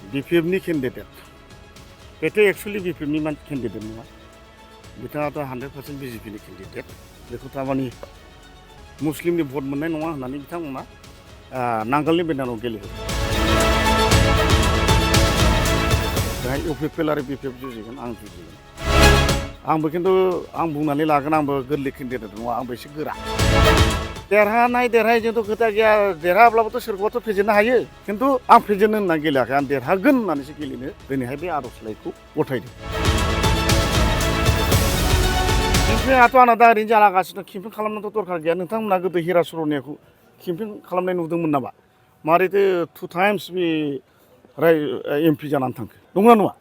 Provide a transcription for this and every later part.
BPFनि candidate बेथ' actually BPFनि candidate नङा बिथाङाथ' 100% BJPनि candidate बेखौ थारमाने मुस्लिमनि भट मोननाय नङा होननानै बिथांमोना नांगोलनि बेनाराव गेलेहोदों बेहाय UPPL आरो BPF जुजिगोन आं जुजिगोन आंबो खिन्थु आं बुंनानै लागोन आंबो गोरलै केन्डिडेट नङा आंबो एसे गोरा देरहानाय देरहायैजोंथ' खोथा गैया देरहाब्लाबोथ' सोरखौबाथ' फेजेननो हायो खिन्थु आं फेजेननो होनना गेलेयाखै आं देरहागोन होननानैसो गेलेनो दिनैहाय बे आर'जलाइखौ गथायदों केम्पेइनआथ' आंना दा ओरैनो जालागासिनो केम्पेइन खालामनोथ' दरखार गैया नोंथांमोना गोदो हिरा सर'नियाखौ केम्पेइन खालामनाय नुदोंमोन नामा मारैथो 2 टाइम्स बे MP जानानै थांखो नंगौना नङा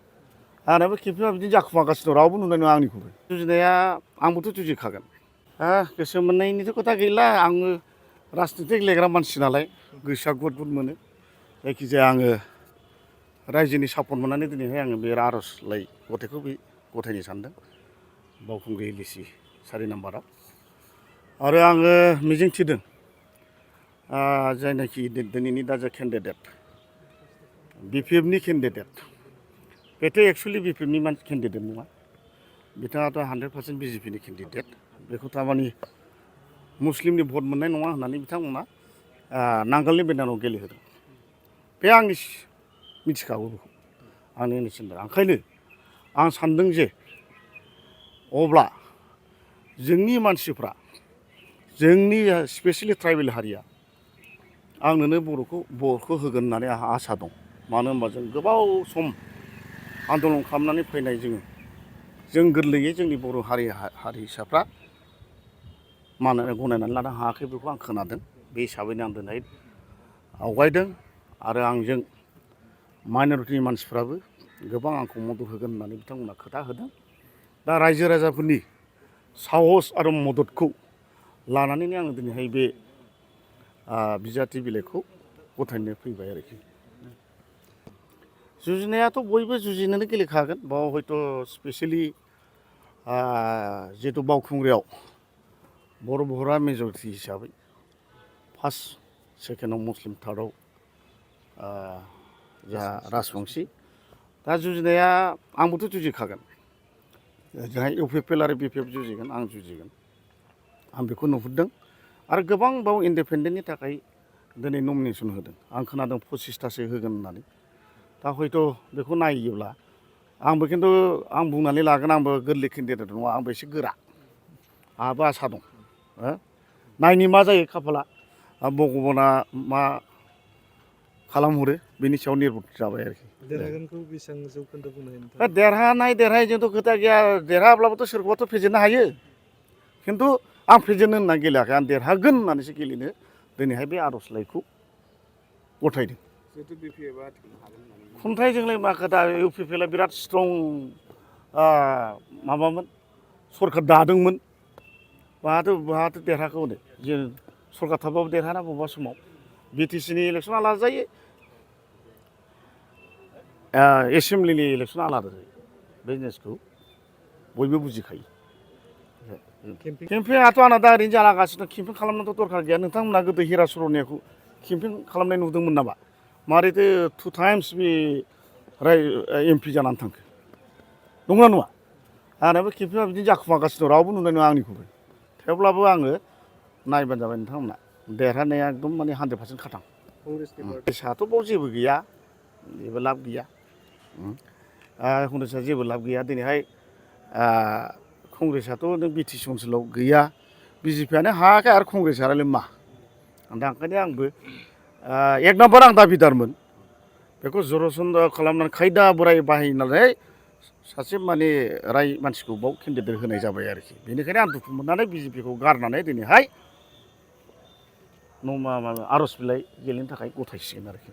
आंनाबो केम्पेइना बिदिनो जाखुमागासिनो रावबो नुनाय नङा आंनिखौबो जुजिनाया आंबोथ' जुजिखागोन गोसो मोननायनिथ' खोथा गैला आङो राजनिति गेलेग्रा मानसि नालाय गोसोआ गुद गुद मोनो जायखिजाया आङो रायजोनि सापर्ट मोननानै दिनैहाय आङो बे आर'जलाइ गथायखौ बे गथायनो सानदों बावखुंग्रि LEC 4 नाम्बाराव आरो आङो मिजिंथिदों जायनाखि दिनैनि दा जे केन्डिडेट BPFनि केन्डिडेट बेथ' एक्सुवेलि BPFनि केन्डिडेट नङा बिथाङाथ' 100% BJPनि केन्डिडेट बेखौ थारमाने मुस्लिमनि भट मोननाय नङा होननानै बिथांमोना नांगोलनि बेनाराव गेलेहोदों बे आंनि मिथिखागौ बेखौ आंनि मिथिदों ओंखायनो आं सानदों जे अब्ला जोंनि मानसिफ्रा जोंनि स्पेसियेलि ट्राइबेल हारिया आंनोनो बर'खौ होगोन होननानै आंहा आसा दं मानो होनबा जों गोबाव सम आन्दलन खालामनानै फैनाय जों गोरलैयै जोंनि बर' हारिसाफ्रा गनायनानै लानो हायाखै बेखौ आं खोनादों बे हिसाबैनो आं दिनै आवगायदों आरो आंजों माइन'रिटिनि मानसिफ्राबो गोबां आंखौ मदद होगोन होननानै बिथांमोना खोथा होदों दा रायजो राजाफोरनि साहस आरो मददखौ लानानैनो आङो दिनैहाय बे बिजाथि बिलाइखौ गथायनो फैबाय आरोखि जुजिनायाथ' बयबो जुजिनोनो गेलेखागोन बाव हयथ' स्पेसियेलि जिहेतु बावखुंग्रियाव बर'फोरा मेजरिटि हिसाबै फार्स्ट सेकेन्डआव मुस्लिम थार्डआव जोंहा राजबंसि दा जुजिनाया आंबोथ' जुजिखागोन जोंहा UPPL आरो BPF जुजिगोन आं जुजिगोन आं बेखौ नुहुरदों आरो गोबां बाव इन्डिपेन्डेन्टनि थाखाय दिनै नमिनेसन होदों आं खोनादों 25थासो होगोन होननानै दा हयथ' बेखौ नायोब्ला आंबो खिन्थु आं बुंनानै लागोन आंबो गोरलै केन्डिडेट नङा आंबो एसे गोरा आंहाबो आसा दं नायनि मा जायो खाफाला भगबाना मा खालामहरो बेनि सायाव निर्भर जाबाय आरोखि देरहागोनखौ बेसेबां जौखोन्दो बुंनो हायो देरहानाय देरहायैजोंथ' खोथा गैया देरहाब्लाबोथ' सोरखौबाथ' फेजेननो हायो खिन्थु आं फेजेननो होनना गेलेयाखै आं देरहागोन होननानैसो गेलेनो दिनैहाय बे आर'जलाइखौ गथायदों खुंथायजोंलाय मा खोथा UPPL बिराद स्ट्रं माबामोन सरखार दादोंमोन बाहाथ' देरहाखौ होनो जों सरखार थाबाबो देरहाना बबेबा समाव BTCनि इलेक्सन आलादा जायो एसेमब्लिनि इलेक्सन आलादा जायो बे जिनिसखौ बयबो बुजिखायो केम्पेइनआथ' आंना दा ओरैनो जालागासिनो केम्पेइन खालामनोथ' दरखार गैया नोंथांमोना गोदो हिरा सर'नियाखौ केम्पेइन खालामनाय नुदोंमोन नामा मारैथो 2 टाइम्स बे MP जानानै थांखो नंगौना नङा आंनाबो केम्पेइना बिदिनो जाखुमागासिनो रावबो नुनाय नङा आंनिखौबो थेवब्लाबो आङो नायबानो जाबाय नोंथांमोना देरहानाया एकदम माने 100% खाथां कংग्रेसआथ' बाव जेबो गैया जेबो लाब गैया कংग्रेसआ जेबो लाब गैया दिनैहाय कংग्रेसआथ' नों BTC ओनसोलाव गैया BJPआनो हायाखै आरो कংग्रेस आरालाय मा दा ओंखायनो आंबो 1 नाम्बार आं दाबिदारमोन बेखौ जरसन्द खालामनानै खायदा बोराय बाहायनानै सासे माने मानसिखौ बाव केन्डिडेट होनाय जाबाय आरोखि बेनिखायनो आं दुखु मोननानै BJPखौ गारनानै दिनैहाय आर'ज बिलाइ गेलेनो थाखाय गथायसिगोन आरोखि